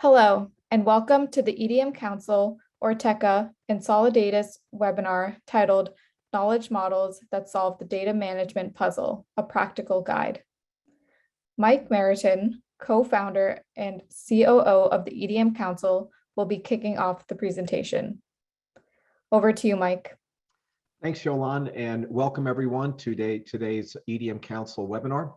Hello, and welcome to the EDM Council, Ortecha, and Solidatus webinar titled Knowledge Models That Solve the Data Management Puzzle, a Practical Guide. Mike Meriton, co-founder and COO of the EDM Council, will be kicking off the presentation. Over to you, Mike. Thanks, Yolande, and welcome everyone to today's EDM Council webinar.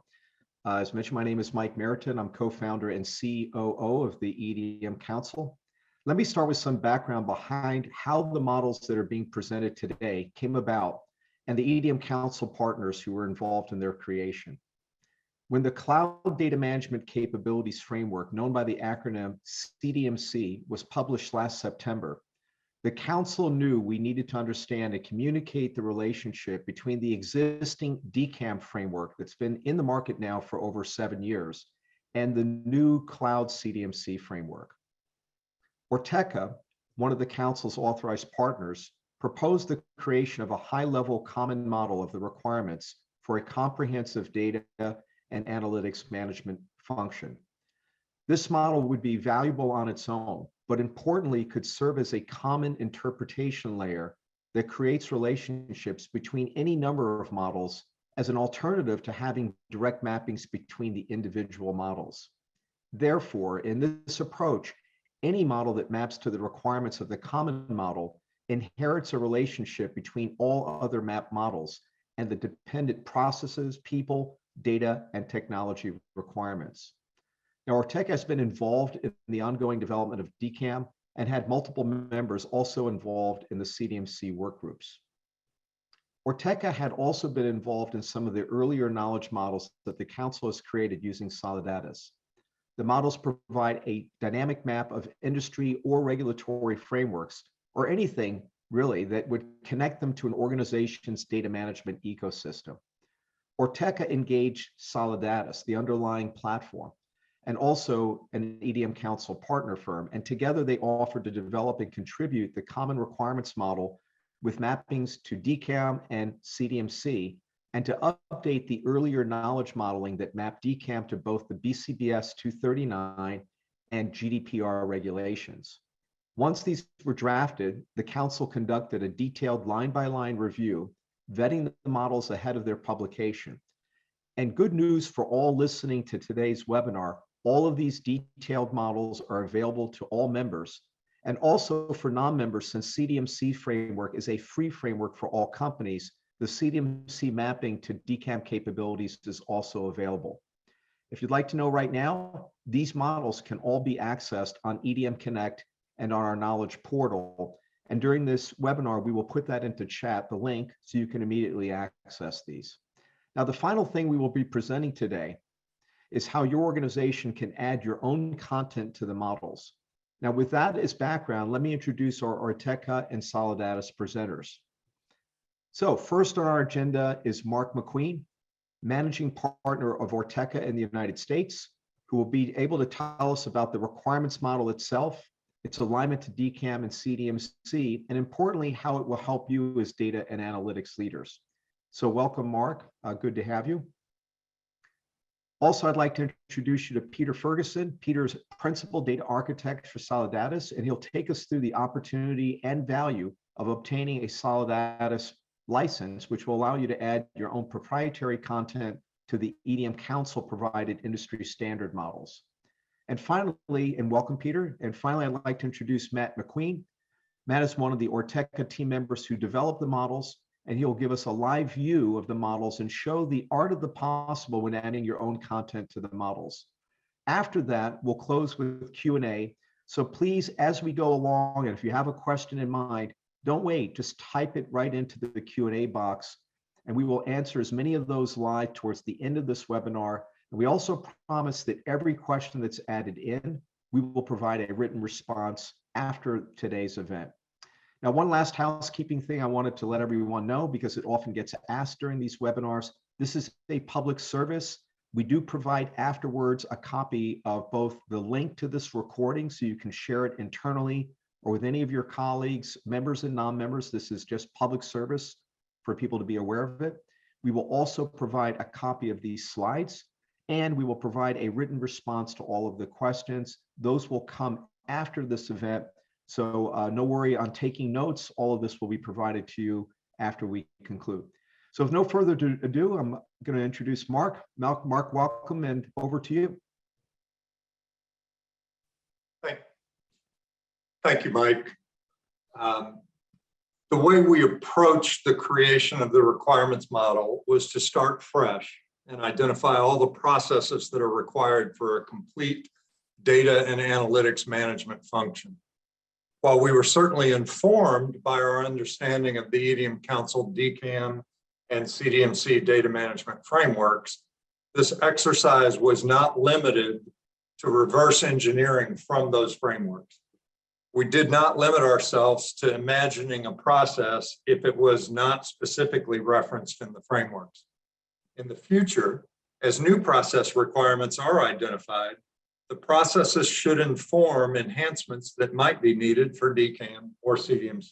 As mentioned, my name is Mike Meriton. I'm co-founder and COO of the EDM Council. Let me start with some background behind how the models that are being presented today came about and the EDM Council partners who were involved in their creation. When the Cloud Data Management Capabilities Framework, known by the acronym CDMC, was published last September, the Council knew we needed to understand and communicate the relationship between the existing DCAM framework that's been in the market now for over 7 years and the new Cloud CDMC framework. Ortecha, one of the Council's authorized partners, proposed the creation of a high-level common model of the requirements for a comprehensive data and analytics management function. This model would be valuable on its own, but importantly could serve as a common interpretation layer that creates relationships between any number of models as an alternative to having direct mappings between the individual models. Therefore, in this approach, any model that maps to the requirements of the common model inherits a relationship between all other map models and the dependent processes, people, data, and technology requirements. Now, Ortecha has been involved in the ongoing development of DCAM and had multiple members also involved in the CDMC workgroups. Ortecha had also been involved in some of the earlier knowledge models that the Council has created using Solidatus. The models provide a dynamic map of industry or regulatory frameworks, or anything really that would connect them to an organization's data management ecosystem. Ortecha engaged Solidatus, the underlying platform, and also an EDM Council partner firm. And together they offered to develop and contribute the common requirements model with mappings to DCAM and CDMC, and to update the earlier knowledge modeling that mapped DCAM to both the BCBS 239 and GDPR regulations. Once these were drafted, the Council conducted a detailed line-by-line review, vetting the models ahead of their publication. And good news for all listening to today's webinar, all of these detailed models are available to all members, and also for non-members, since CDMC framework is a free framework for all companies, the CDMC mapping to DCAM capabilities is also available. If you'd like to know right now, these models can all be accessed on EDM Connect and on our knowledge portal. And during this webinar, we will put that into chat, the link, so you can immediately access these. Now, the final thing we will be presenting today is how your organization can add your own content to the models. Now, with that as background, let me introduce our Ortecha and Solidatus presenters. So first on our agenda is Mark McQueen, managing partner of Ortecha in the United States, who will be able to tell us about the requirements model itself, its alignment to DCAM and CDMC, and importantly, how it will help you as data and analytics leaders. So welcome, Mark. Good to have you. Also, I'd like to introduce you to Peter Ferguson. Peter's Principal Data Architect for Solidatus, and he'll take us through the opportunity and value of obtaining a Solidatus license, which will allow you to add your own proprietary content to the EDM Council provided industry standard models. And finally, and welcome, Peter. And finally, I'd like to introduce Matt McQueen. Matt is one of the Ortecha team members who developed the models, and he'll give us a live view of the models and show the art of the possible when adding your own content to the models. After that, we'll close with Q&A. So please, as we go along, and if you have a question in mind, don't wait, just type it right into the Q&A box, and we will answer as many of those live towards the end of this webinar. And we also promise that every question that's added in, we will provide a written response after today's event. Now, one last housekeeping thing I wanted to let everyone know, because it often gets asked during these webinars. This is a public service. We do provide afterwards a copy of both the link to this recording so you can share it internally or with any of your colleagues, members and non-members. This is just public service for people to be aware of it. We will also provide a copy of these slides, and we will provide a written response to all of the questions. Those will come after this event, so no worry on taking notes. All of this will be provided to you after we conclude. So with no further ado, I'm going to introduce Mark. Mark, welcome, and over to you. Thank you, Mike. The way we approached the creation of the requirements model was to start fresh and identify all the processes that are required for a complete data and analytics management function. While we were certainly informed by our understanding of the EDM Council, DCAM, and CDMC data management frameworks, this exercise was not limited to reverse engineering from those frameworks. We did not limit ourselves to imagining a process if it was not specifically referenced in the frameworks. In the future, as new process requirements are identified, the processes should inform enhancements that might be needed for DCAM or CDMC.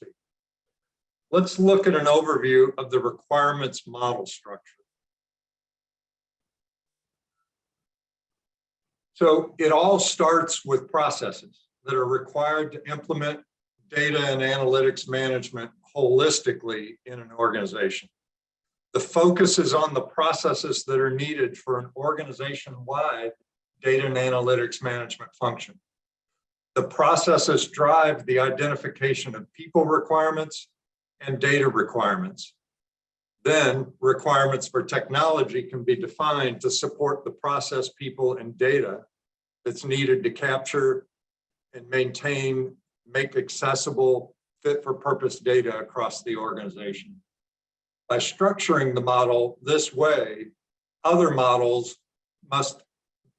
Let's look at an overview of the requirements model structure. So it all starts with processes that are required to implement data and analytics management holistically in an organization. The focus is on the processes that are needed for an organization-wide data and analytics management function. The processes drive the identification of people requirements and data requirements. Then requirements for technology can be defined to support the process, people, and data that's needed to capture and maintain, make accessible, fit-for-purpose data across the organization. By structuring the model this way, other models must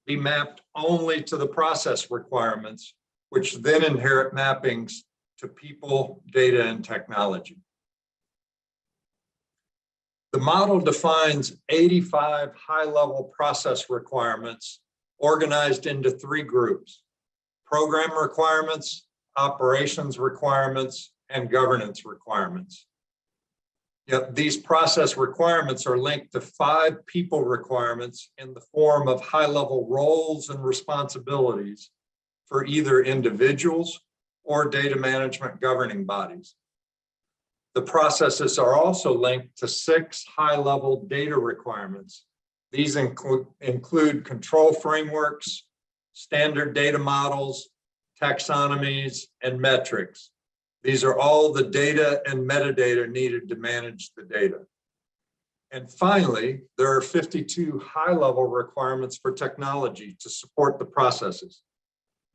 be mapped only to the process requirements, which then inherit mappings to people, data, and technology. The model defines 85 high-level process requirements organized into 3 groups: program requirements, operations requirements, and governance requirements. Yet these process requirements are linked to 5 people requirements in the form of high-level roles and responsibilities for either individuals or data management governing bodies. The processes are also linked to 6 high-level data requirements. These include control frameworks, standard data models, taxonomies, and metrics. These are all the data and metadata needed to manage the data. And finally, there are 52 high-level requirements for technology to support the processes.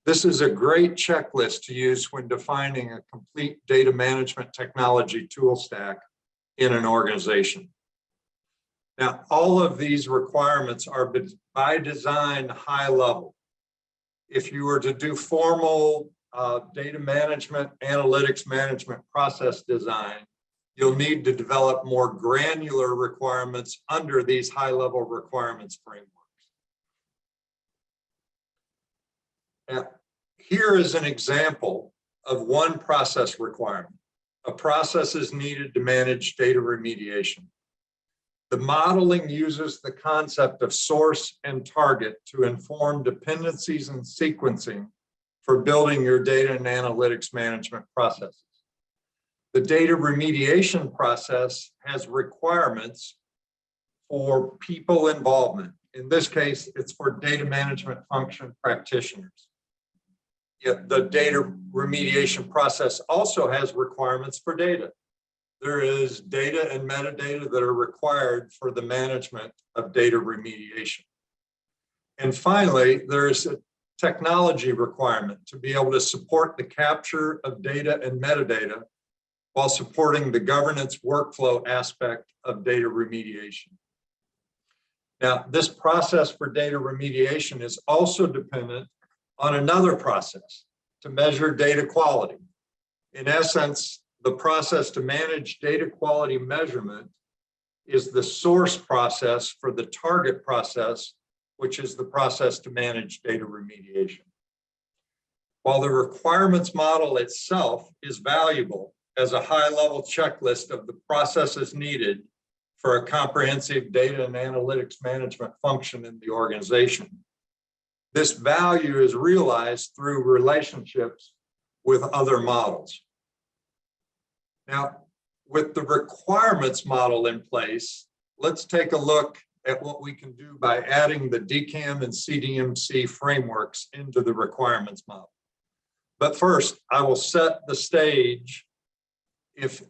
This is a great checklist to use when defining a complete data management technology tool stack in an organization. Now, all of these requirements are by design high level. If you were to do formal data management, analytics management process design, you'll need to develop more granular requirements under these high-level requirements frameworks. Now, here is an example of one process requirement. A process is needed to manage data remediation. The modeling uses the concept of source and target to inform dependencies and sequencing for building your data and analytics management processes. The data remediation process has requirements for people involvement. In this case, it's for data management function practitioners. Yet the data remediation process also has requirements for data. There is data and metadata that are required for the management of data remediation. And finally, there's a technology requirement to be able to support the capture of data and metadata while supporting the governance workflow aspect of data remediation. Now, this process for data remediation is also dependent on another process to measure data quality. In essence, the process to manage data quality measurement is the source process for the target process, which is the process to manage data remediation. While the requirements model itself is valuable as a high-level checklist of the processes needed for a comprehensive data and analytics management function in the organization. This value is realized through relationships with other models. Now, with the requirements model in place, let's take a look at what we can do by adding the DCAM and CDMC frameworks into the requirements model. But first, I will set the stage if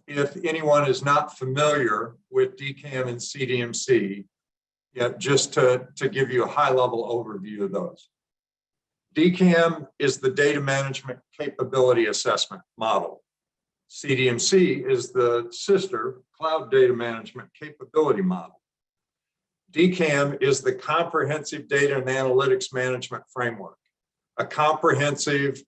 anyone is not familiar with DCAM and CDMC, just to give you a high-level overview of those. DCAM is the data management capability assessment model. CDMC is the sister cloud data management capability model. DCAM is the comprehensive data and analytics management framework, a comprehensive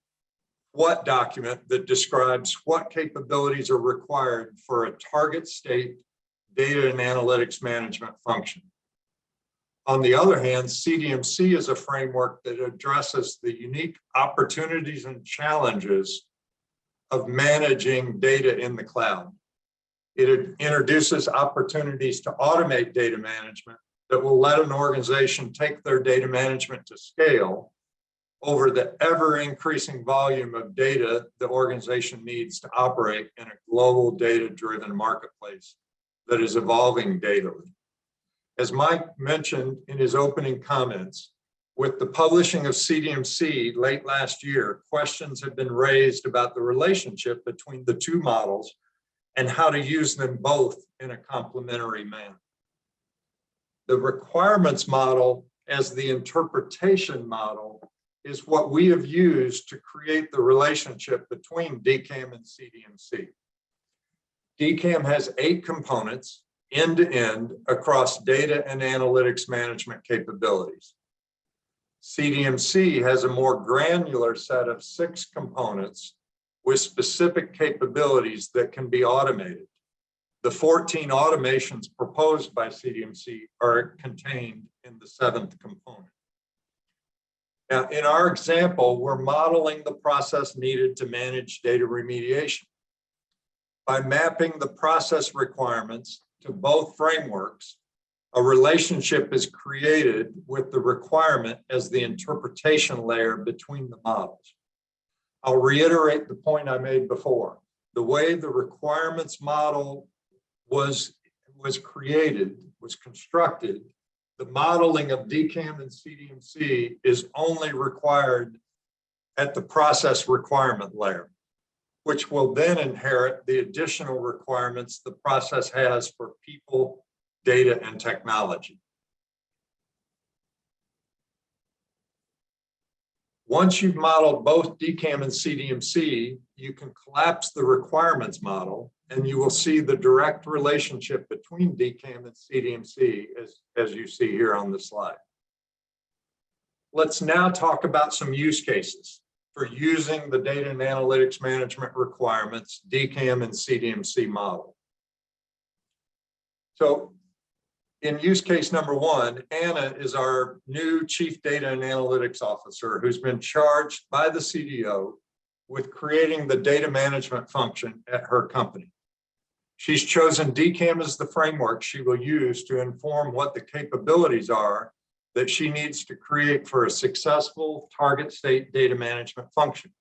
what document that describes what capabilities are required for a target state data and analytics management function. On the other hand, CDMC is a framework that addresses the unique opportunities and challenges of managing data in the cloud. It introduces opportunities to automate data management that will let an organization take their data management to scale over the ever-increasing volume of data the organization needs to operate in a global data-driven marketplace that is evolving daily. As Mike mentioned in his opening comments, with the publishing of CDMC late last year, questions have been raised about the relationship between the two models and how to use them both in a complementary manner. The requirements model as the interpretation model is what we have used to create the relationship between DCAM and CDMC. DCAM has 8 components end-to-end across data and analytics management capabilities. CDMC has a more granular set of 6 components with specific capabilities that can be automated. The 14 automations proposed by CDMC are contained in the 7th component. Now, in our example, we're modeling the process needed to manage data remediation. By mapping the process requirements to both frameworks, a relationship is created with the requirement as the interpretation layer between the models. I'll reiterate the point I made before. The way the requirements model was constructed, the modeling of DCAM and CDMC is only required at the process requirement layer, which will then inherit the additional requirements the process has for people, data, and technology. Once you've modeled both DCAM and CDMC, you can collapse the requirements model and you will see the direct relationship between DCAM and CDMC as you see here on the slide. Let's now talk about some use cases for using the data and analytics management requirements, DCAM and CDMC model. So in use case number 1, Anna is our new Chief Data and Analytics Officer who's been charged by the CDO with creating the data management function at her company. She's chosen DCAM as the framework she will use to inform what the capabilities are that she needs to create for a successful target state data management function.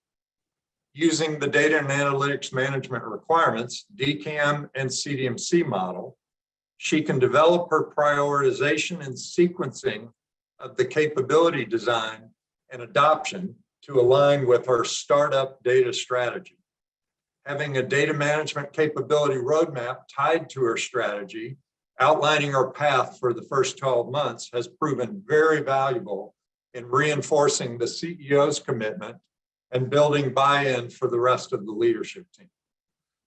Using the data and analytics management requirements, DCAM and CDMC model, she can develop her prioritization and sequencing of the capability design and adoption to align with her startup data strategy. Having a data management capability roadmap tied to her strategy, outlining her path for the first 12 months has proven very valuable in reinforcing the CEO's commitment and building buy-in for the rest of the leadership team.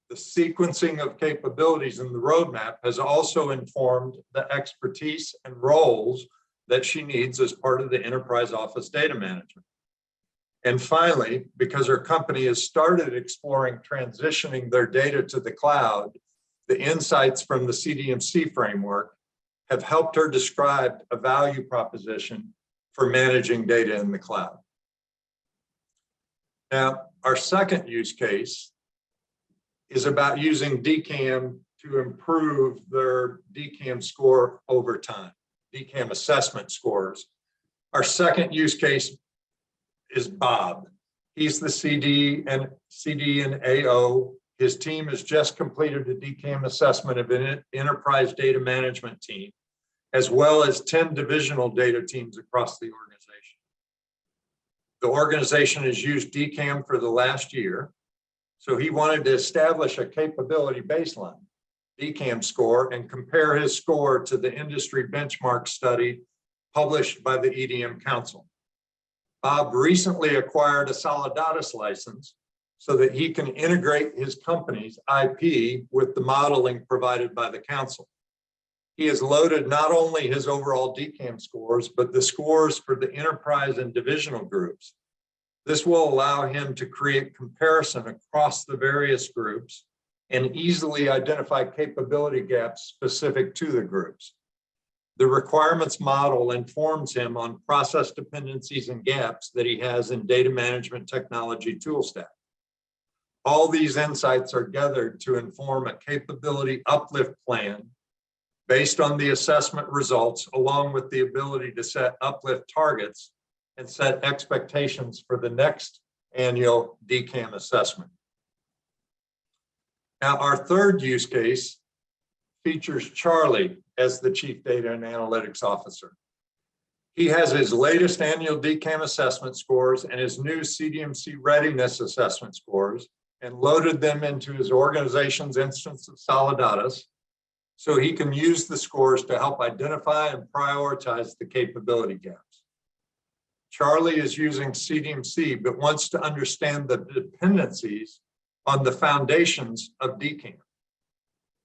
The sequencing of capabilities in the roadmap has also informed the expertise and roles that she needs as part of the enterprise office data management. And finally, because her company has started exploring transitioning their data to the cloud, the insights from the CDMC framework have helped her describe a value proposition for managing data in the cloud. Now, our second use case is about using DCAM to improve their DCAM score over time, DCAM assessment scores. Our second use case is Bob. He's the CD and AO. His team has just completed a DCAM assessment of an enterprise data management team, as well as 10 divisional data teams across the organization. The organization has used DCAM for the last year, so he wanted to establish a capability baseline DCAM score and compare his score to the industry benchmark study published by the EDM Council. Bob recently acquired a Solidatus license so that he can integrate his company's IP with the modeling provided by the council. He has loaded not only his overall DCAM scores, but the scores for the enterprise and divisional groups. This will allow him to create comparison across the various groups and easily identify capability gaps specific to the groups. The requirements model informs him on process dependencies and gaps that he has in data management technology tool stack. All these insights are gathered to inform a capability uplift plan based on the assessment results, along with the ability to set uplift targets and set expectations for the next annual DCAM assessment. Now, our third use case features Charlie as the Chief Data and Analytics Officer. He has his latest annual DCAM assessment scores and his new CDMC readiness assessment scores and loaded them into his organization's instance of Solidatus so he can use the scores to help identify and prioritize the capability gaps. Charlie is using CDMC but wants to understand the dependencies on the foundations of DCAM.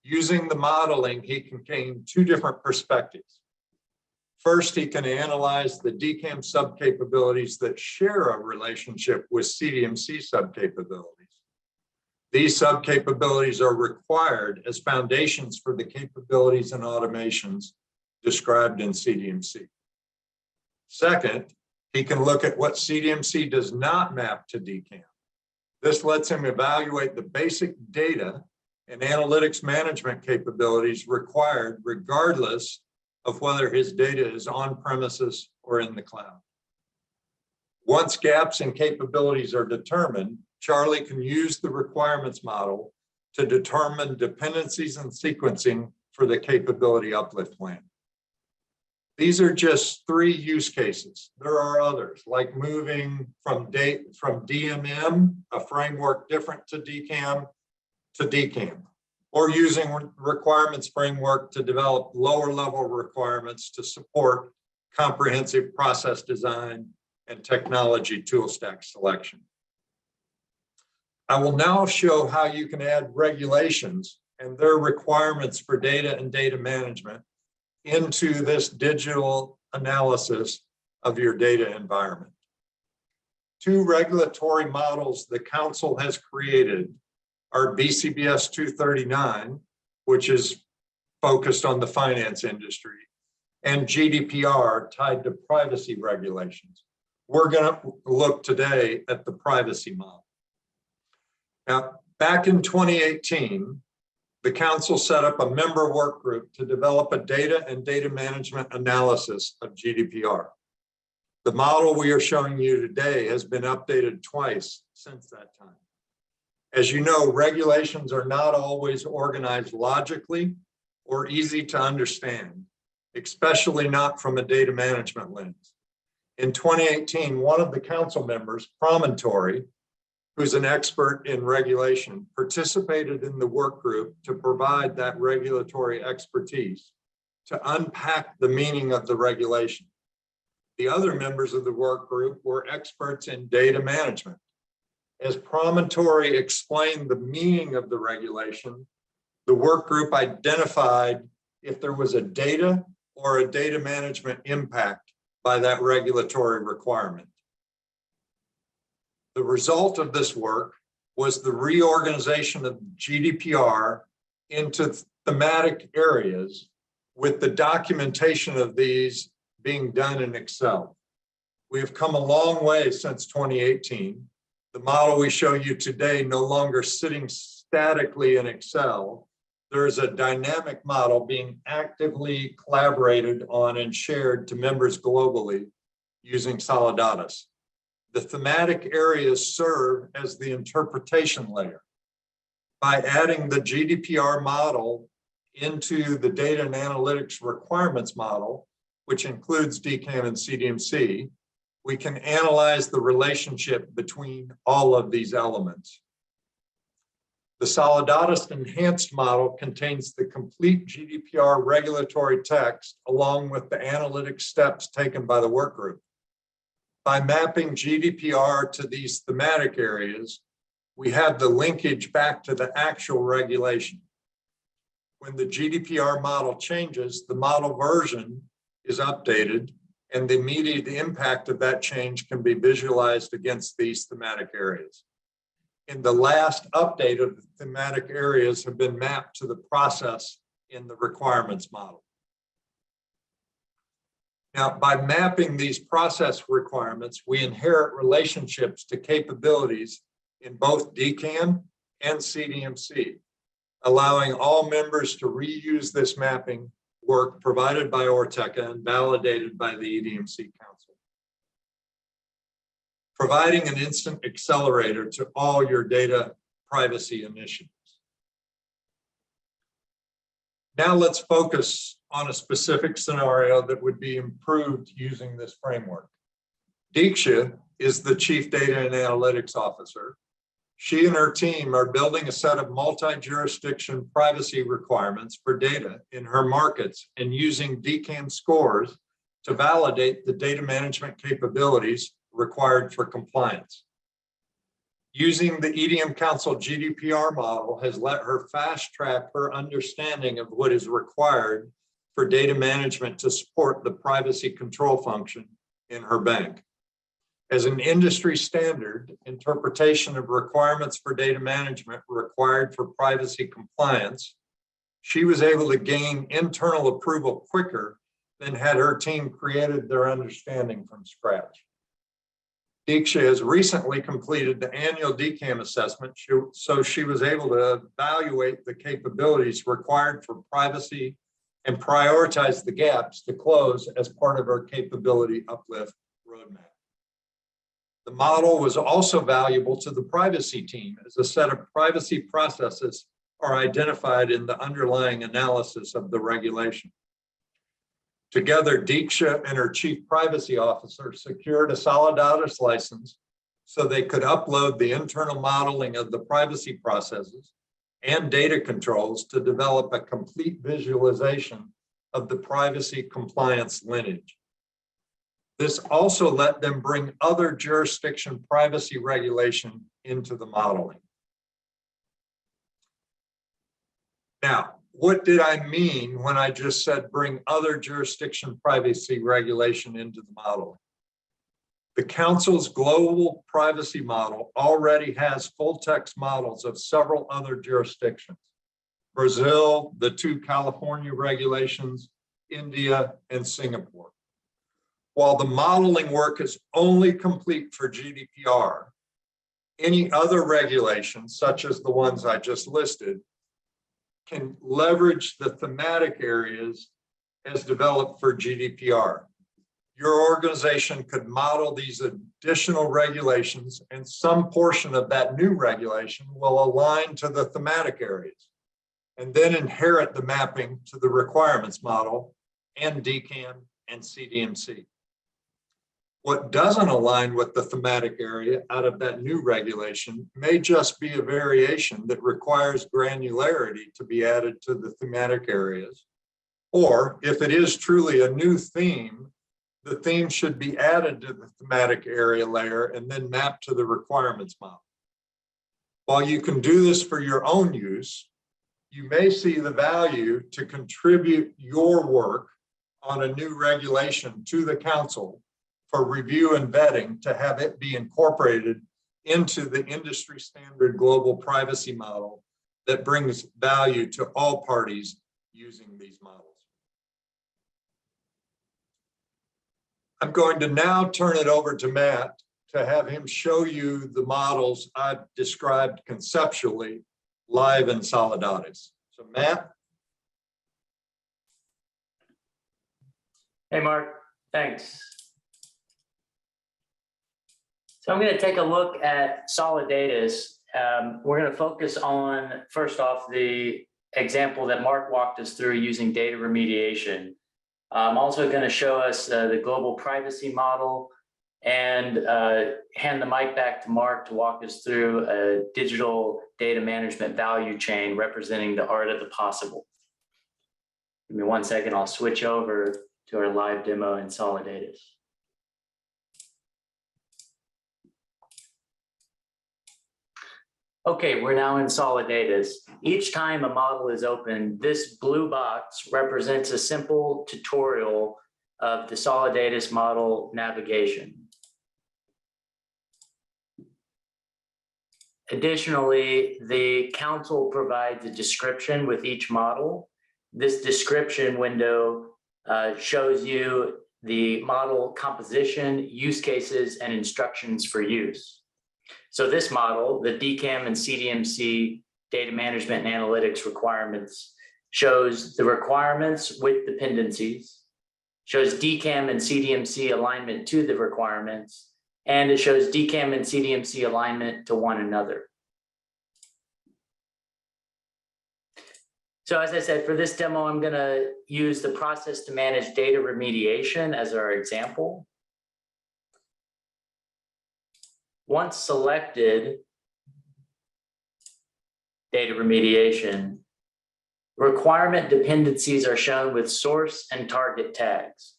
Using the modeling, he can gain two different perspectives. First, he can analyze the DCAM subcapabilities that share a relationship with CDMC subcapabilities. These subcapabilities are required as foundations for the capabilities and automations described in CDMC. Second, he can look at what CDMC does not map to DCAM. This lets him evaluate the basic data and analytics management capabilities required regardless of whether his data is on premises or in the cloud. Once gaps in capabilities are determined, Charlie can use the requirements model to determine dependencies and sequencing for the capability uplift plan. These are just 3 use cases. There are others, like moving from DMM, a framework different to DCAM, or using requirements framework to develop lower level requirements to support comprehensive process design and technology tool stack selection. I will now show how you can add regulations and their requirements for data and data management into this digital analysis of your data environment. 2 regulatory models the council has created are BCBS 239, which is focused on the finance industry, and GDPR tied to privacy regulations. We're going to look today at the privacy model. Now, back in 2018, the council set up a member work group to develop a data and data management analysis of GDPR. The model we are showing you today has been updated twice since that time. As you know, regulations are not always organized logically or easy to understand, especially not from a data management lens. In 2018, one of the council members, Promontory, who's an expert in regulation, participated in the work group to provide that regulatory expertise to unpack the meaning of the regulation. The other members of the work group were experts in data management. As Promontory explained the meaning of the regulation, the work group identified if there was a data or a data management impact by that regulatory requirement. The result of this work was the reorganization of GDPR into thematic areas, with the documentation of these being done in Excel. We have come a long way since 2018. The model we show you today no longer sitting statically in Excel. there is a dynamic model being actively collaborated on and shared to members globally using Solidatus. The thematic areas serve as the interpretation layer. By adding the GDPR model into the data and analytics requirements model, which includes DCAM and CDMC, we can analyze the relationship between all of these elements. The Solidatus enhanced model contains the complete GDPR regulatory text along with the analytic steps taken by the workgroup. By mapping GDPR to these thematic areas, we have the linkage back to the actual regulation. When the GDPR model changes, the model version is updated, and the immediate impact of that change can be visualized against these thematic areas. In the last update of the thematic areas have been mapped to the process in the requirements model. Now, by mapping these process requirements, we inherit relationships to capabilities in both DCAM and CDMC, allowing all members to reuse this mapping work provided by Ortecha and validated by the EDMC Council, providing an instant accelerator to all your data privacy initiatives. Now let's focus on a specific scenario that would be improved using this framework. Diksha is the Chief Data and Analytics Officer. She and her team are building a set of multi-jurisdiction privacy requirements for data in her markets and using DCAM scores to validate the data management capabilities required for compliance. Using the EDM Council GDPR model has let her fast track her understanding of what is required for data management to support the privacy control function in her bank. As an industry standard, interpretation of requirements for data management required for privacy compliance, she was able to gain internal approval quicker than had her team created their understanding from scratch. Diksha has recently completed the annual DCAM assessment, so she was able to evaluate the capabilities required for privacy and prioritize the gaps to close as part of her capability uplift roadmap. The model was also valuable to the privacy team as a set of privacy processes are identified in the underlying analysis of the regulation. Together, Diksha and her Chief Privacy Officer secured a Solidatus license so they could upload the internal modeling of the privacy processes and data controls to develop a complete visualization of the privacy compliance lineage. This also let them bring other jurisdiction privacy regulation into the modeling. Now, what did I mean when I just said bring other jurisdiction privacy regulation into the modeling? The Council's global privacy model already has full text models of several other jurisdictions: Brazil, the 2 California regulations, India, and Singapore. While the modeling work is only complete for GDPR, any other regulations, such as the ones I just listed, can leverage the thematic areas as developed for GDPR. Your organization could model these additional regulations, and some portion of that new regulation will align to the thematic areas, and then inherit the mapping to the requirements model and DCAM and CDMC. What doesn't align with the thematic area out of that new regulation may just be a variation that requires granularity to be added to the thematic areas. Or if it is truly a new theme, the theme should be added to the thematic area layer and then mapped to the requirements model. While you can do this for your own use, you may see the value to contribute your work on a new regulation to the Council for review and vetting to have it be incorporated into the industry standard global privacy model that brings value to all parties using these models. I'm going to now turn it over to Matt to have him show you the models I've described conceptually live in Solidatus. So Matt, Hey, Mark, thanks. So I'm going to take a look at Solidatus. We're going to focus on, first off, the example that Mark walked us through using data remediation. I'm also going to show us the global privacy model and hand the mic back to Mark to walk us through a digital data management value chain representing the art of the possible. Give me 1 second, I'll switch over to our live demo in Solidatus. Okay, we're now in Solidatus. Each time a model is opened, this blue box represents a simple tutorial of the Solidatus model navigation. Additionally, the council provides a description with each model. This description window shows you the model composition, use cases, and instructions for use. So this model, the DCAM and CDMC data management and analytics requirements, shows the requirements with dependencies, shows DCAM and CDMC alignment to the requirements, and it shows DCAM and CDMC alignment to one another. So as I said, for this demo, I'm going to use the process to manage data remediation as our example. Once selected, data remediation, requirement dependencies are shown with source and target tags.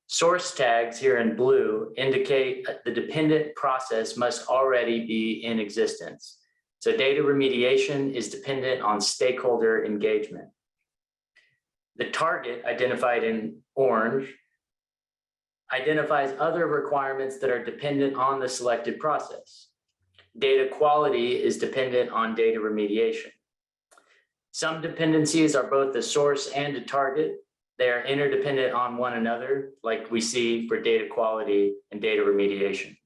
Source tags here in blue indicate the dependent process must already be in existence. So data remediation is dependent on stakeholder engagement. The target, identified in orange, identifies other requirements that are dependent on the selected process. Data quality is dependent on data remediation. Some dependencies are both the source and a target. They are interdependent on one another, like we see for data quality and data remediation.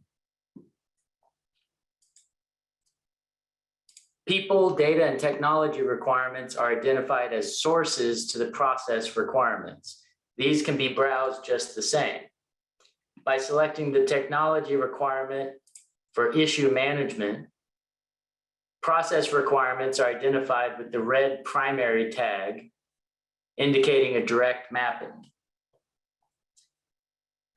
People, data, and technology requirements are identified as sources to the process requirements. These can be browsed just the same. By selecting the technology requirement for issue management, process requirements are identified with the red primary tag, indicating a direct mapping.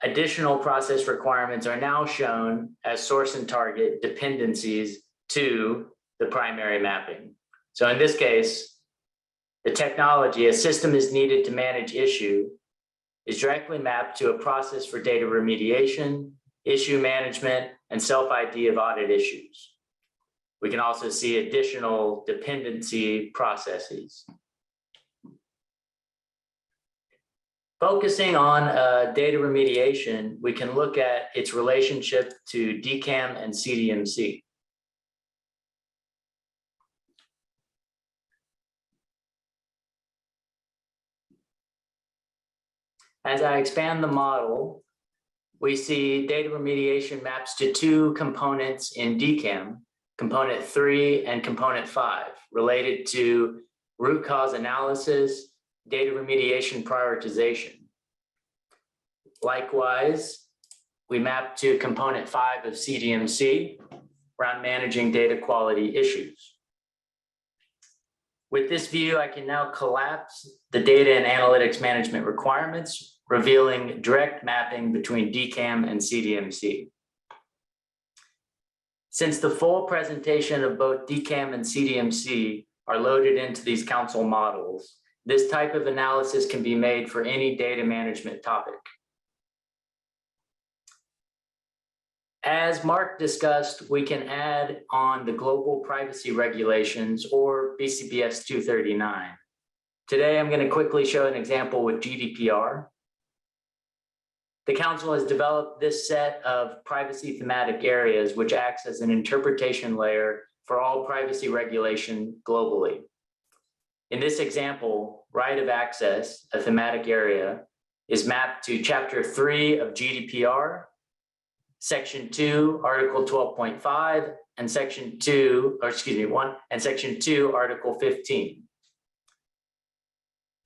Additional process requirements are now shown as source and target dependencies to the primary mapping. So in this case, the technology, a system is needed to manage issue, is directly mapped to a process for data remediation, issue management, and self-ID of audit issues. We can also see additional dependency processes. Focusing on data remediation, we can look at its relationship to DCAM and CDMC. As I expand the model, we see data remediation maps to two components in DCAM, component 3 and component 5, related to root cause analysis, data remediation prioritization. Likewise, we map to component 5 of CDMC around managing data quality issues. With this view, I can now collapse the data and analytics management requirements, revealing direct mapping between DCAM and CDMC. Since the full presentation of both DCAM and CDMC are loaded into these council models, this type of analysis can be made for any data management topic. As Mark discussed, we can add on the global privacy regulations, or BCBS 239. Today, I'm going to quickly show an example with GDPR. The council has developed this set of privacy thematic areas, which acts as an interpretation layer for all privacy regulation globally. In this example, right of access, a thematic area, is mapped to Chapter 3 of GDPR, Section 2, Article 12.5, and Section 2, or excuse me, 1, and Section 2, Article 15.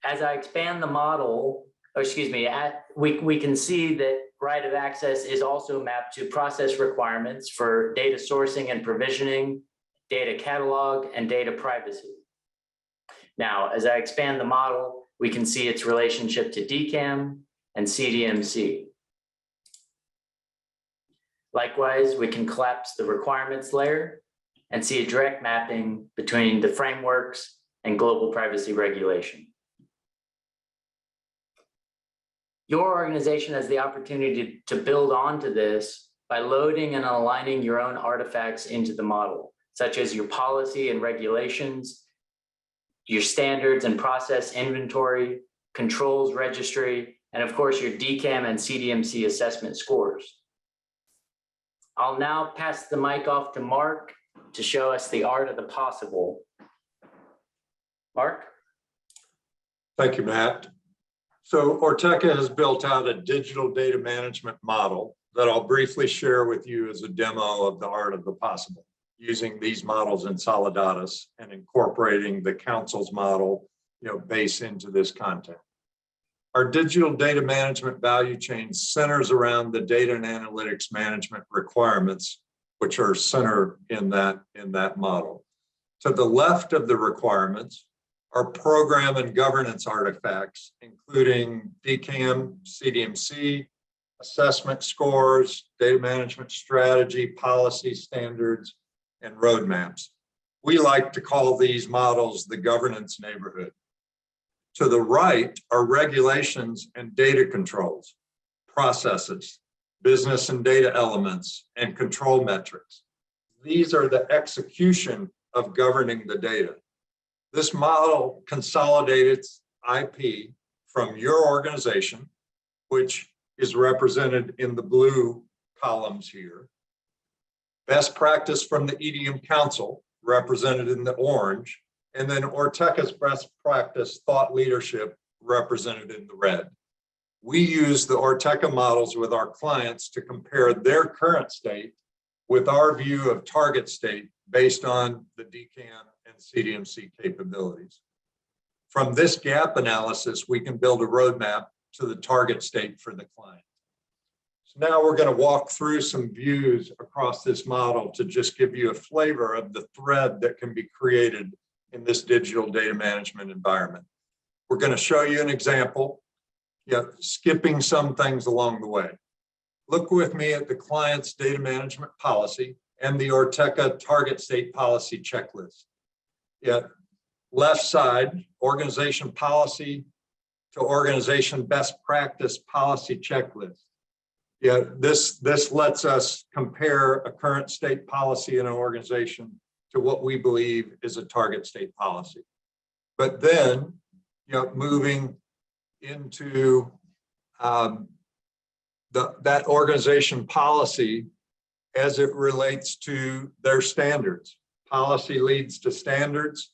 as I expand the model, or excuse me, we can see that right of access is also mapped to process requirements for data sourcing and provisioning, data catalog, and data privacy. Now, as I expand the model, we can see its relationship to DCAM and CDMC. Likewise, we can collapse the requirements layer and see a direct mapping between the frameworks and global privacy regulation. Your organization has the opportunity to build onto this by loading and aligning your own artifacts into the model, such as your policy and regulations, your standards and process inventory, controls registry, and of course, your DCAM and CDMC assessment scores. I'll now pass the mic off to Mark to show us the art of the possible. Mark? Thank you, Matt. So Ortecha has built out a digital data management model that I'll briefly share with you as a demo of the art of the possible, using these models in Solidatus and incorporating the council's model, base into this content. Our digital data management value chain centers around the data and analytics management requirements, which are centered in that model. To the left of the requirements are program and governance artifacts, including DCAM-CDMC, assessment scores, data management strategy, policy standards, and roadmaps. We like to call these models the governance neighborhood. To the right are regulations and data controls, processes, business and data elements, and control metrics. These are the execution of governing the data. This model consolidates IP from your organization, which is represented in the blue columns here. Best practice from the EDM Council, represented in the orange, and then Ortecha's best practice thought leadership, represented in the red. We use the Ortecha models with our clients to compare their current state with our view of target state based on the DCAM and CDMC capabilities. From this gap analysis, we can build a roadmap to the target state for the client. So now we're going to walk through some views across this model to just give you a flavor of the thread that can be created in this digital data management environment. We're going to show you an example, skipping some things along the way. Look with me at the client's data management policy and the Ortecha target state policy checklist. Left side, organization policy to organization best practice policy checklist. This lets us compare a current state policy in an organization to what we believe is a target state policy. But then, moving into that organization policy as it relates to their standards. Policy leads to standards,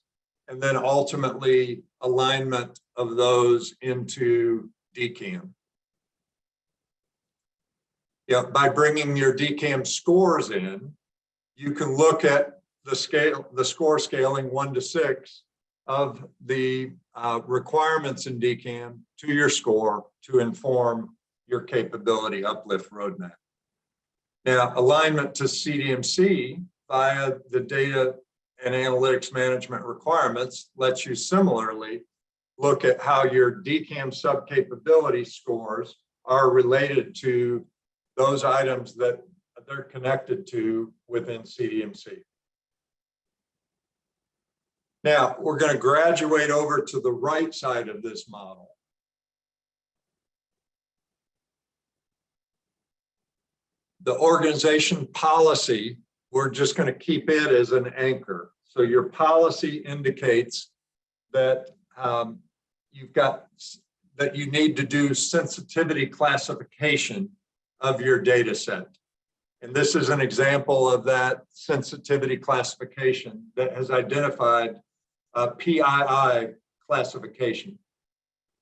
and then ultimately alignment of those into DCAM. By bringing your DCAM scores in, you can look at the score scaling 1 to 6 of the requirements in DCAM to your score to inform your capability uplift roadmap. Now, alignment to CDMC via the data and analytics management requirements lets you similarly look at how your DCAM sub-capability scores are related to those items that they're connected to within CDMC. Now, we're going to graduate over to the right side of this model. The organization policy, we're just going to keep it as an anchor. So your policy indicates that you need to do sensitivity classification of your data set. And this is an example of that sensitivity classification that has identified a PII classification.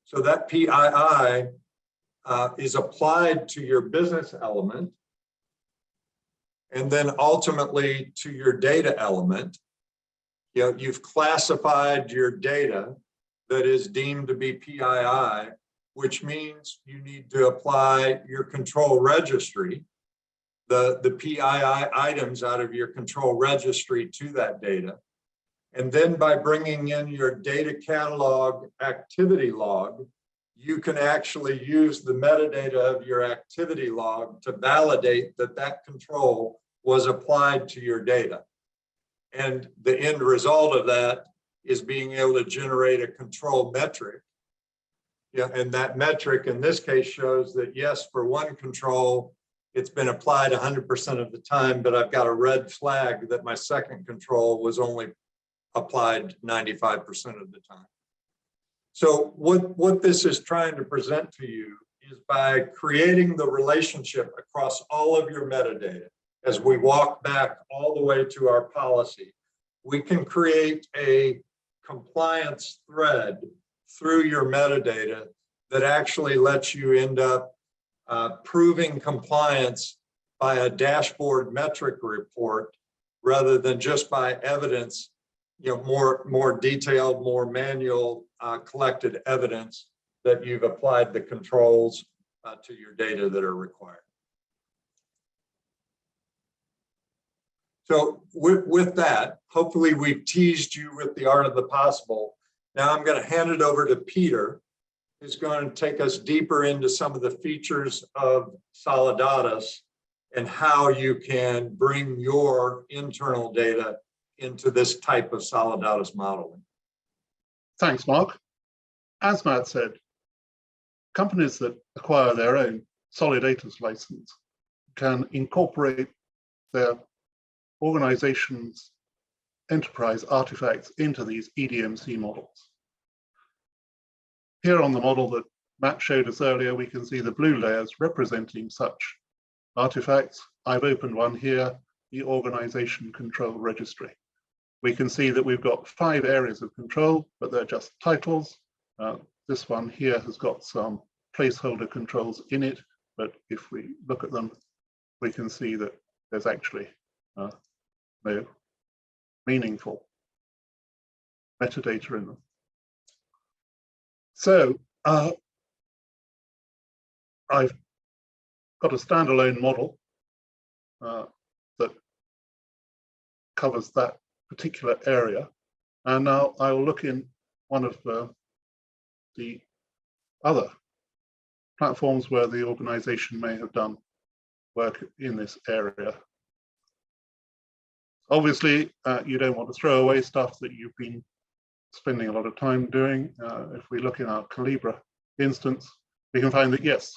So that PII is applied to your business element and then ultimately to your data element. You've classified your data that is deemed to be PII, which means you need to apply your control registry, the PII items out of your control registry to that data. And then by bringing in your data catalog activity log, you can actually use the metadata of your activity log to validate that that control was applied to your data. And the end result of that is being able to generate a control metric. Yeah, and that metric in this case shows that yes, for one control, it's been applied 100% of the time, but I've got a red flag that my second control was only applied 95% of the time. So what this is trying to present to you is by creating the relationship across all of your metadata, as we walk back all the way to our policy, we can create a compliance thread through your metadata that actually lets you end up proving compliance by a dashboard metric report rather than just by evidence, more detailed, more manual collected evidence that you've applied the controls to your data that are required. So with that, hopefully we've teased you with the art of the possible. Now I'm going to hand it over to Peter, who's going to take us deeper into some of the features of Solidatus and how you can bring your internal data into this type of Solidatus modeling. Thanks, Mark. As Matt said, companies that acquire their own Solidatus license can incorporate their organization's enterprise artifacts into these EDMC models. Here on the model that Matt showed us earlier, we can see the blue layers representing such artifacts. I've opened one here, the organization control registry. We can see that we've got 5 areas of control, but they're just titles. This one here has got some placeholder controls in it, but if we look at them, we can see that there's actually no meaningful metadata in them. So I've got a standalone model that covers that particular area. And now I will look in one of the other platforms where the organization may have done work in this area. Obviously, you don't want to throw away stuff that you've been spending a lot of time doing. If we look in our Calibra instance, we can find that, yes,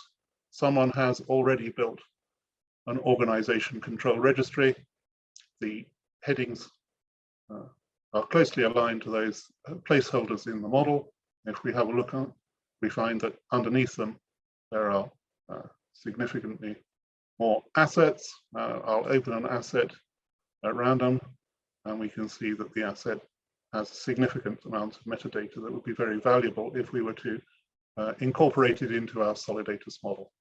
someone has already built an organization control registry. The headings are closely aligned to those placeholders in the model. If we have a look at, we find that underneath them, there are significantly more assets. I'll open an asset at random, and we can see that the asset has a significant amount of metadata that would be very valuable if we were to incorporate it into our Solidatus model.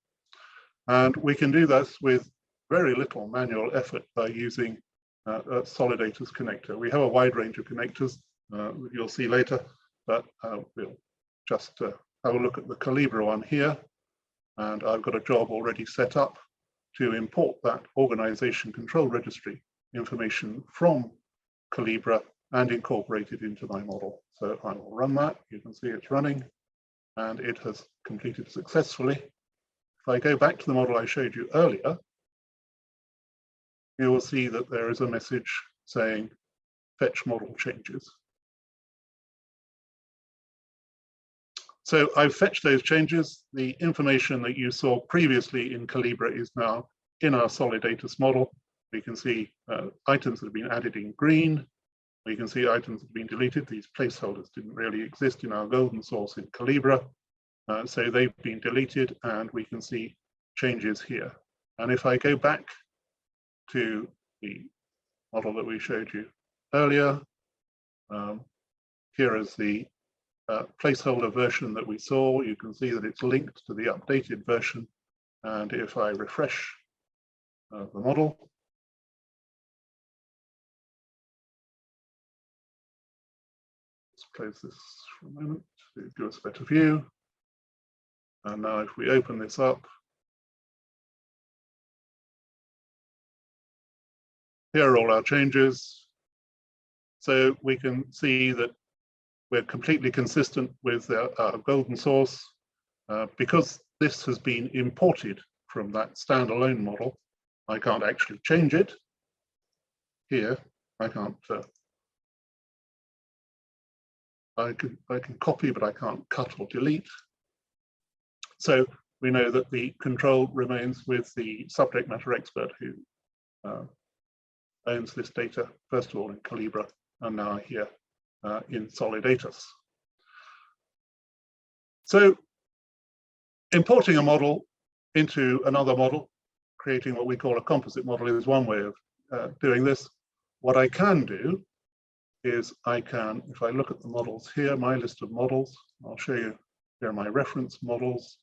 And we can do this with very little manual effort by using a Solidatus connector. We have a wide range of connectors you'll see later, but we'll just have a look at the Calibra one here. And I've got a job already set up to import that organization control registry information from Calibra and incorporate it into my model. So I will run that. You can see it's running and it has completed successfully. If I go back to the model I showed you earlier, you will see that there is a message saying fetch model changes. So I've fetched those changes. The information that you saw previously in Calibra is now in our Solidatus model. We can see items that have been added in green. We can see items that have been deleted. These placeholders didn't really exist in our golden source in Calibra. So they've been deleted and we can see changes here. And if I go back to the model that we showed you earlier, here is the placeholder version that we saw. You can see that it's linked to the updated version. And if I refresh the model, Let's close this for a moment to give us a better view. And now if we open this up, here are all our changes. So we can see that we're completely consistent with our golden source. Because this has been imported from that standalone model, I can't actually change it. Here, I can't. I can copy, but I can't cut or delete. So we know that the control remains with the subject matter expert who owns this data, first of all in Calibra, and now here in Solidatus. So importing a model into another model, creating what we call a composite model, is one way of doing this. What I can do is I can, if I look at the models here, my list of models, I'll show you, here are my reference models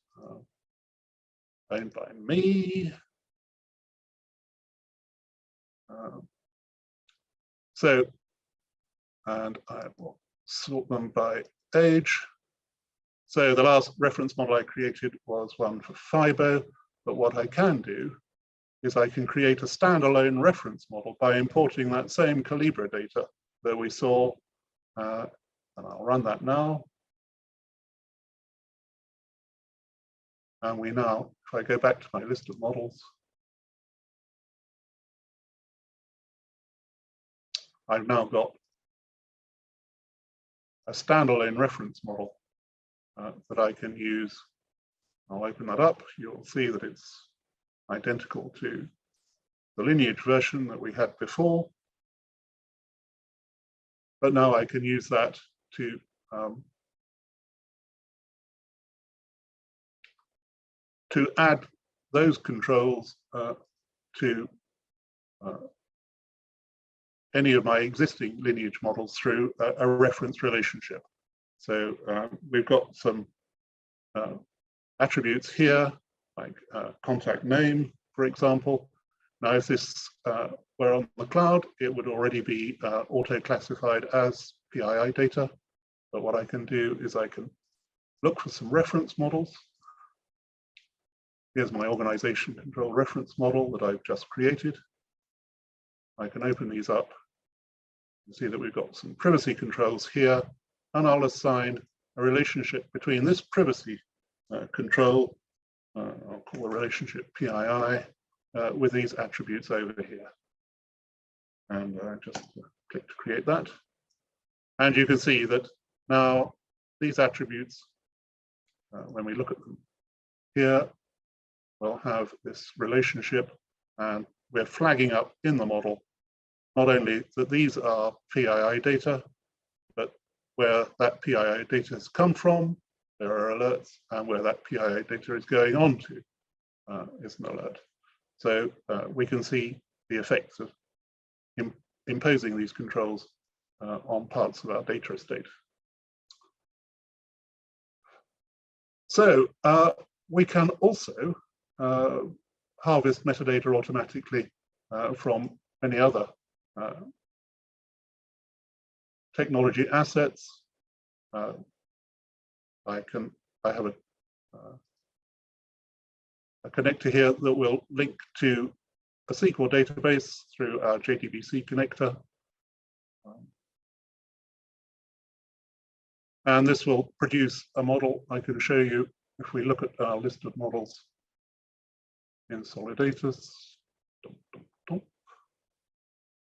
owned by me. And I will sort them by age. So the last reference model I created was one for FIBO, but what I can do is I can create a standalone reference model by importing that same Calibra data that we saw, and I'll run that now. And we now, if I go back to my list of models, I've now got a standalone reference model that I can use. I'll open that up. You'll see that it's identical to the lineage version that we had before. But now I can use that to add those controls to any of my existing lineage models through a reference relationship. So we've got some attributes here, like contact name, for example. Now, if this were on the cloud, it would already be auto-classified as PII data. But what I can do is I can look for some reference models. Here's my organization control reference model that I've just created. I can open these up and see that we've got some privacy controls here, and I'll assign a relationship between this privacy control, I'll call the relationship PII, with these attributes over here. And just click to create that. And you can see that now these attributes, when we look at them here, we'll have this relationship, and we're flagging up in the model not only that these are PII data, but where that PII data has come from, there are alerts, and where that PII data is going on to is an alert. So we can see the effects of imposing these controls on parts of our data estate. So we can also harvest metadata automatically from many other technology assets. I have a connector here that will link to a SQL database through our JDBC connector. And this will produce a model. I can show you if we look at our list of models in Solidatus.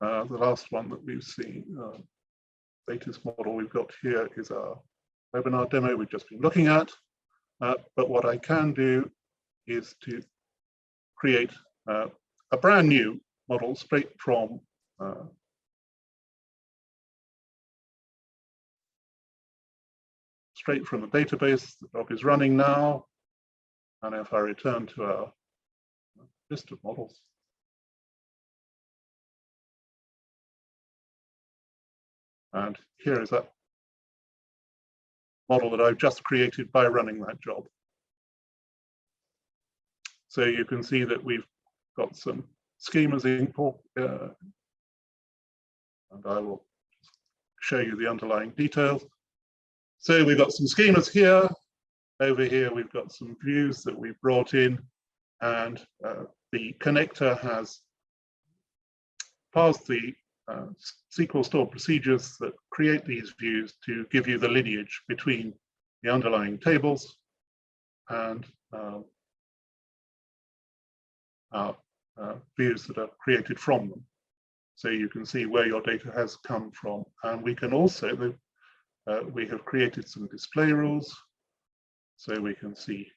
The last one that we've seen, latest model we've got here is our webinar demo we've just been looking at. But what I can do is to create a brand new model straight from the database. The doc is running now. And if I return to our list of models, and here is that model that I've just created by running that job. So you can see that we've got some schemas import, and I will show you the underlying details. So we've got some schemas here. Over here, we've got some views that we've brought in, and the connector has parsed the SQL stored procedures that create these views to give you the lineage between the underlying tables and views that are created from them. So you can see where your data has come from. And we can also, we have created some display rules. So we can see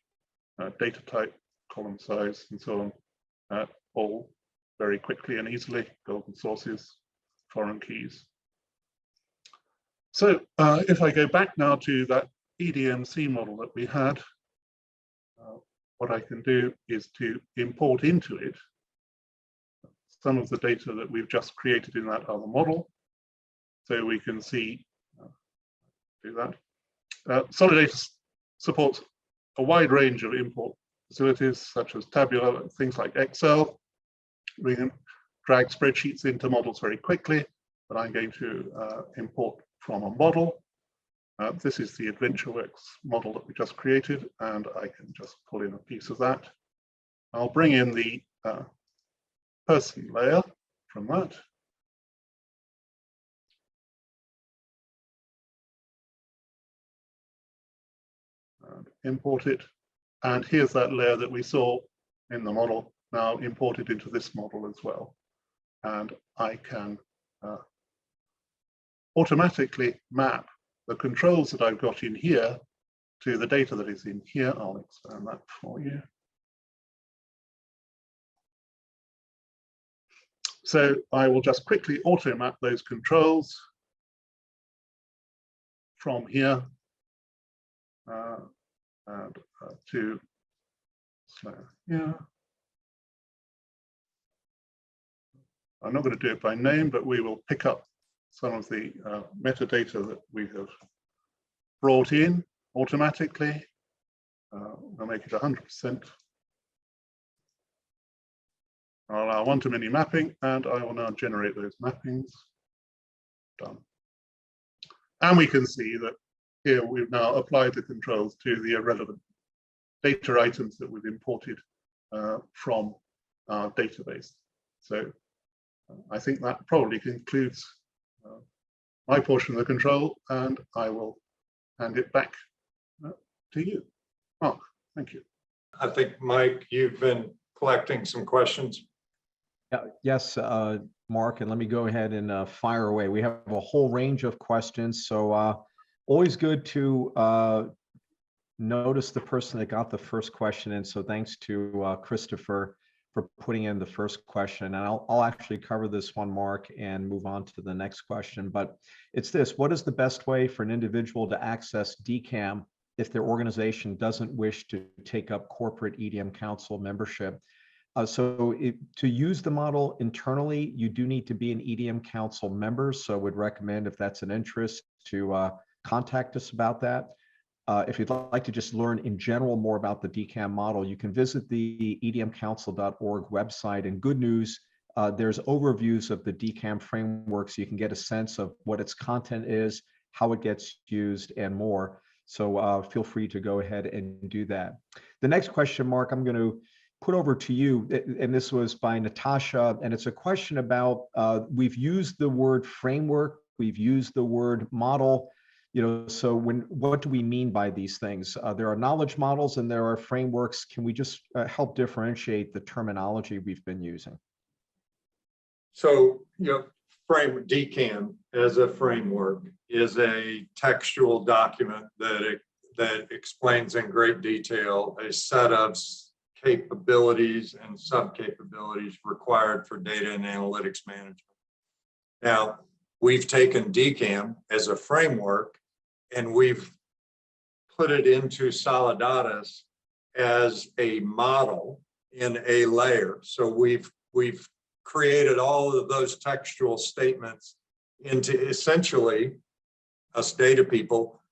data type, column size, and so on, all very quickly and easily, golden sources, foreign keys. So if I go back now to that EDMC model that we had, what I can do is to import into it some of the data that we've just created in that other model. So we can see, do that. Solidatus supports a wide range of import facilities, such as tabular, things like Excel. We can drag spreadsheets into models very quickly, but I'm going to import from a model. This is the AdventureWorks model that we just created, and I can just pull in a piece of that. I'll bring in the person layer from that. And import it. And here's that layer that we saw in the model, now imported into this model as well. And I can automatically map the controls that I've got in here to the data that is in here. I'll expand that for you. So I will just quickly auto map those controls from here and to here. I'm not going to do it by name, but we will pick up some of the metadata that we have brought in automatically. I'll make it 100%. I'll allow one-to-many mapping, and I will now generate those mappings. Done. And we can see that here we've now applied the controls to the irrelevant data items that we've imported from our database. So I think that probably concludes my portion of the control, and I will hand it back to you. Mark, thank you. I think, Mike, you've been collecting some questions. Yes, Mark, and let me go ahead and fire away. We have a whole range of questions, so always good to notice the person that got the first question in. So thanks to Christopher for putting in the first question. And I'll actually cover this one, Mark, and move on to the next question. But it's this: what is the best way for an individual to access DCAM if their organization doesn't wish to take up corporate EDM Council membership? To use the model internally, you do need to be an EDM Council member. So would recommend, if that's an interest, to contact us about that. If you'd like to just learn in general more about the DCAM model, you can visit the edmcouncil.org website. And good news, there's overviews of the DCAM framework, so you can get a sense of what its content is, how it gets used, and more. So feel free to go ahead and do that. The next question, Mark, I'm going to put over to you, and this was by Natasha, and it's a question about, we've used the word framework, we've used the word model, so what do we mean by these things? There are knowledge models and there are frameworks. Can we just help differentiate the terminology we've been using? So, DCAM as a framework is a textual document that explains in great detail a set of capabilities and sub-capabilities required for data and analytics management. Now, we've taken DCAM as a framework and we've put it into Solidatus as a model in a layer. So we've created all of those textual statements into essentially, us data people,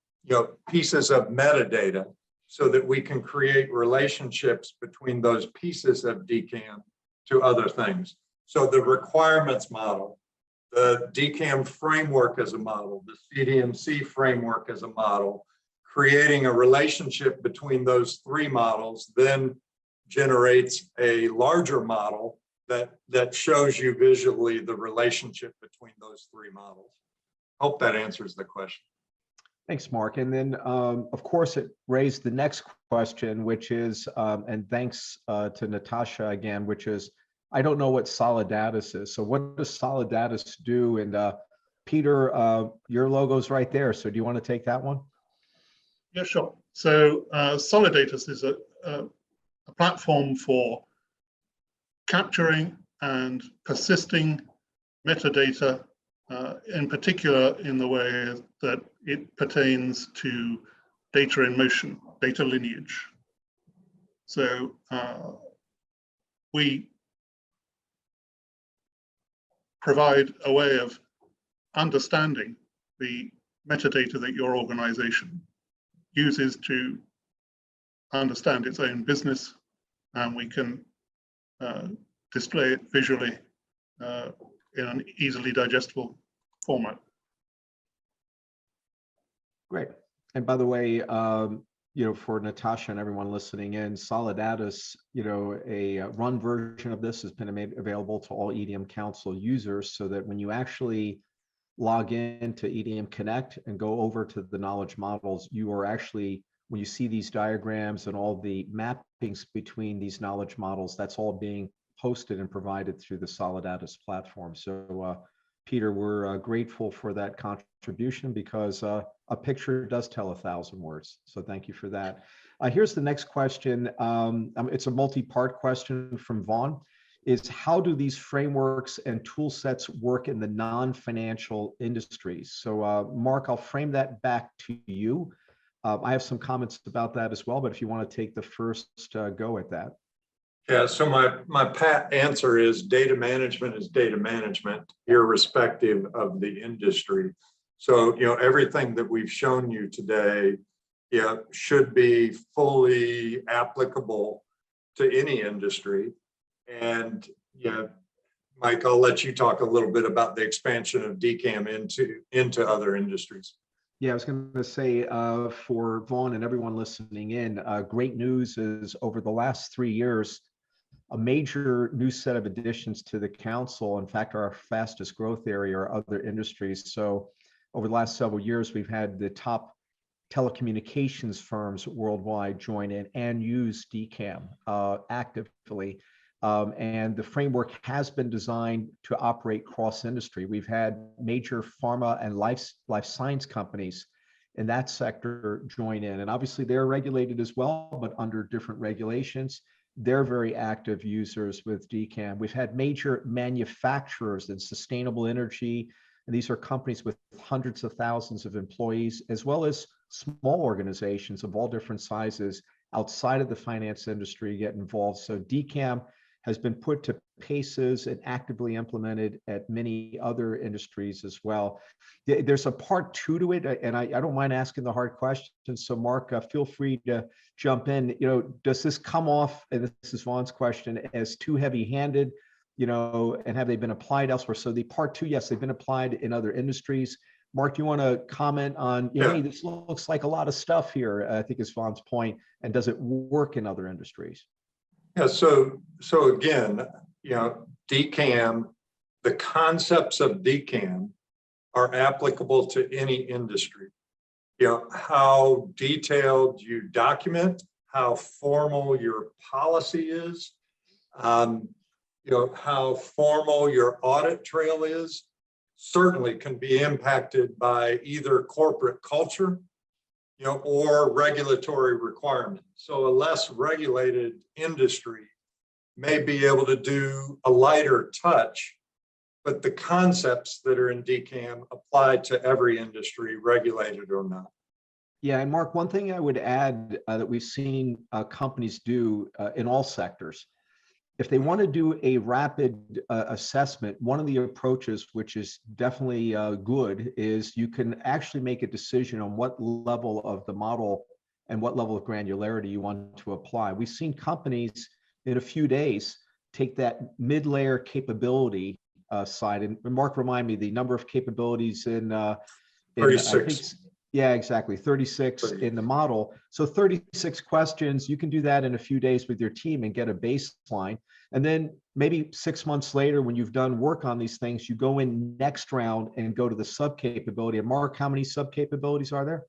pieces of metadata, so that we can create relationships between those pieces of DCAM to other things. So the requirements model the DCAM framework as a model, the CDMC framework as a model, creating a relationship between those three models then generates a larger model that shows you visually the relationship between those three models. Hope that answers the question. Thanks, Mark. And then, of course, it raised the next question, which is, and thanks to Natasha again, which is, I don't know what Solidatus is. So what does Solidatus do? And Peter, your logo's right there. So do you want to take that one? Yeah, sure. So Solidatus is a platform for capturing and persisting metadata, in particular in the way that it pertains to data in motion, data lineage. So we provide a way of understanding the metadata that your organization uses to understand its own business, and we can display it visually in an easily digestible format. Great. And by the way, for Natasha and everyone listening in, Solidatus, a run version of this has been made available to all EDM Council users, so that when you actually log in to EDM Connect and go over to the knowledge models, you are actually, when you see these diagrams and all the mappings between these knowledge models, that's all being hosted and provided through the Solidatus platform. So Peter, we're grateful for that contribution, because a picture does tell 1,000 words. So thank you for that. Here's the next question. It's a multi-part question from Vaughn. Is how do these frameworks and tool sets work in the non-financial industries? So Mark, I'll frame that back to you. I have some comments about that as well, but if you want to take the first go at that. Yeah, so my pat answer is data management is data management, irrespective of the industry. So, everything that we've shown you today, should be fully applicable to any industry. And Mike, I'll let you talk a little bit about the expansion of DCAM into other industries. Yeah, I was going to say for Vaughn and everyone listening in, great news is over the last 3 years, a major new set of additions to the council. In fact, our fastest growth area are other industries. So over the last several years, we've had the top telecommunications firms worldwide join in and use DCAM actively. And the framework has been designed to operate cross-industry. We've had major pharma and life science companies in that sector join in. And obviously they're regulated as well, but under different regulations. They're very active users with DCAM. We've had major manufacturers in sustainable energy, and these are companies with hundreds of thousands of employees, as well as small organizations of all different sizes outside of the finance industry get involved. So DCAM has been put to paces and actively implemented at many other industries as well. There's a part 2 to it, and I don't mind asking the hard questions. So Mark, feel free to jump in. Does this come off, and this is Vaughn's question, as too heavy-handed, and have they been applied elsewhere? So the part 2, yes, they've been applied in other industries. Mark, do you want to comment on, hey, this looks like a lot of stuff here, I think is Vaughn's point, and does it work in other industries? Yeah, so again, DCAM, the concepts of DCAM are applicable to any industry. How detailed you document, how formal your policy is, how formal your audit trail is, certainly can be impacted by either corporate culture, or regulatory requirement. So a less regulated industry may be able to do a lighter touch, but the concepts that are in DCAM apply to every industry, regulated or not. Yeah, and Mark, one thing I would add that we've seen companies do in all sectors, if they want to do a rapid assessment, one of the approaches, which is definitely good, is you can actually make a decision on what level of the model and what level of granularity you want to apply. We've seen companies in a few days take that mid-layer capability side. And Mark, remind me the number of capabilities in 36. Yeah, exactly. 36 in the model. So 36 questions, you can do that in a few days with your team and get a baseline. And then maybe 6 months later, when you've done work on these things, you go in next round and go to the sub capability. And Mark, how many sub capabilities are there?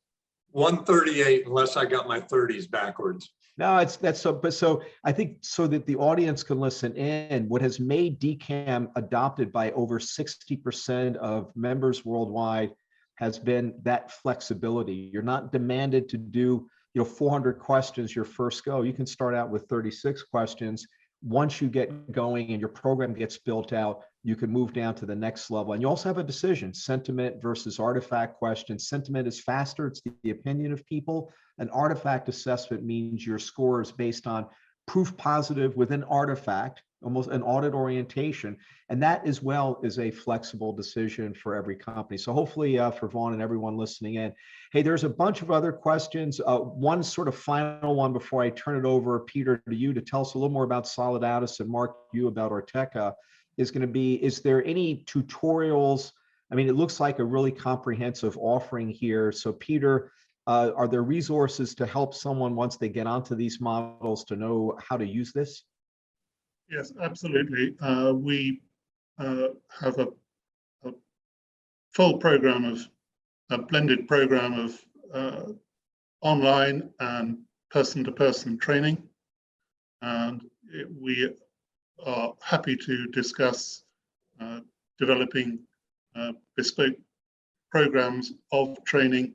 138, unless I got my 30s backwards. No, so I think so that the audience can listen in, what has made DCAM adopted by over 60% of members worldwide has been that flexibility. You're not demanded to do 400 questions your first go. You can start out with 36 questions. Once you get going and your program gets built out, you can move down to the next level. And you also have a decision, sentiment versus artifact question. Sentiment is faster, it's the opinion of people. An artifact assessment means your score is based on proof positive within artifact, almost an audit orientation. And that as well is a flexible decision for every company. So hopefully for Vaughn and everyone listening in, hey, there's a bunch of other questions. One sort of final one before I turn it over, Peter, to you to tell us a little more about Solidatus, and Mark, you about Ortecha, is going to be, is there any tutorials? I mean, it looks like a really comprehensive offering here. So Peter, are there resources to help someone once they get onto these models to know how to use this? Yes, absolutely. We have a full program of a blended program of online and person-to-person training, and we are happy to discuss developing bespoke programs of training,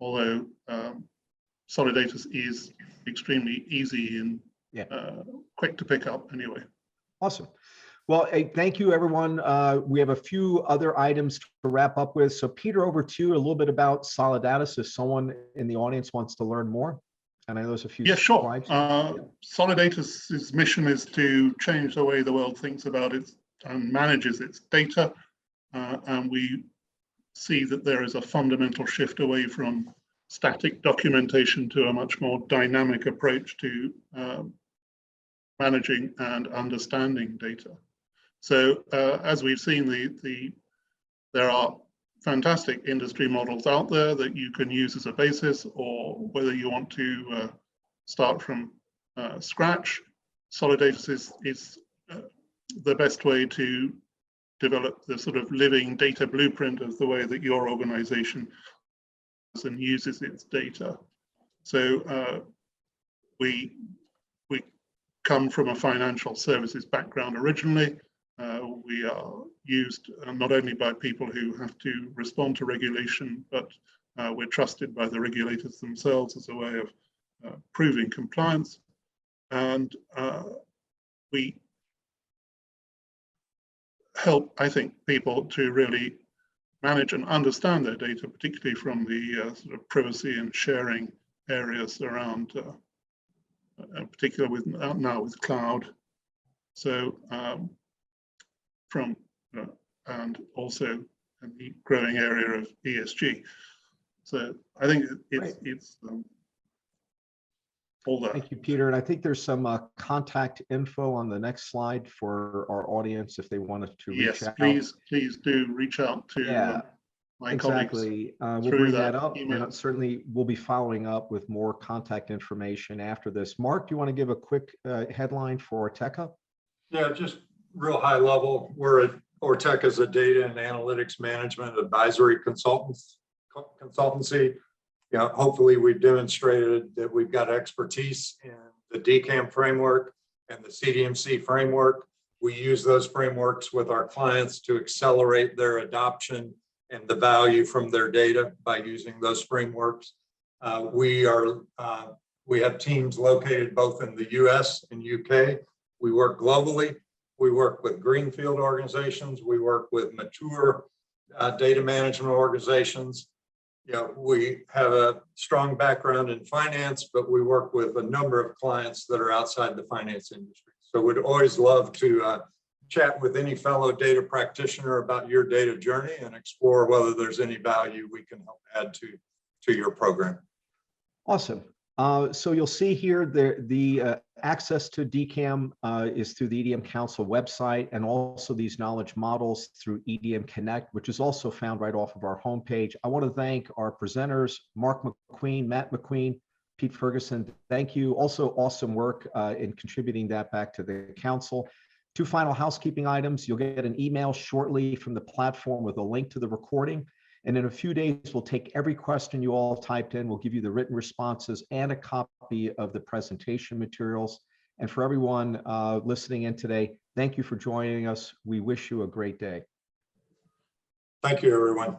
although Solidatus is extremely easy and quick to pick up anyway. Awesome. Well, hey, thank you, everyone. We have a few other items to wrap up with. So Peter, over to you, a little bit about Solidatus if someone in the audience wants to learn more. And I know there's a few slides. Solidatus's mission is to change the way the world thinks about it and manages its data. And we see that there is a fundamental shift away from static documentation to a much more dynamic approach to managing and understanding data. So as we've seen, there are fantastic industry models out there that you can use as a basis, or whether you want to start from scratch, Solidatus is the best way to develop the sort of living data blueprint of the way that your organization and uses its data. So we come from a financial services background originally. We are used not only by people who have to respond to regulation, but we're trusted by the regulators themselves as a way of proving compliance. And we help, I think, people to really manage and understand their data, particularly from the sort of privacy and sharing areas around, particularly with now with cloud. So and also in the growing area of ESG. So I think it's all that. Thank you, Peter. And I think there's some contact info on the next slide for our audience if they wanted to reach out. Yes, please do reach out to my colleagues. We'll bring that up, and certainly we'll be following up with more contact information after this. Mark, do you want to give a quick headline for Ortecha? Yeah, just real high level. Ortecha is a data and analytics management advisory consultancy. Hopefully we've demonstrated that we've got expertise in the DCAM framework and the CDMC framework. We use those frameworks with our clients to accelerate their adoption and the value from their data by using those frameworks. We have teams located both in the US and UK. We work globally. We work with greenfield organizations. We work with mature data management organizations. We have a strong background in finance, but we work with a number of clients that are outside the finance industry. So we'd always love to chat with any fellow data practitioner about your data journey and explore whether there's any value we can help add to your program. Awesome. So you'll see here the access to DCAM is through the EDM Council website, and also these knowledge models through EDM Connect, which is also found right off of our homepage. I want to thank our presenters, Mark McQueen, Matt McQueen, Pete Ferguson. Thank you. Also awesome work in contributing that back to the council. 2 final housekeeping items. You'll get an email shortly from the platform with a link to the recording. And in a few days, we'll take every question you all typed in. We'll give you the written responses and a copy of the presentation materials. And for everyone listening in today, thank you for joining us. We wish you a great day. Thank you, everyone.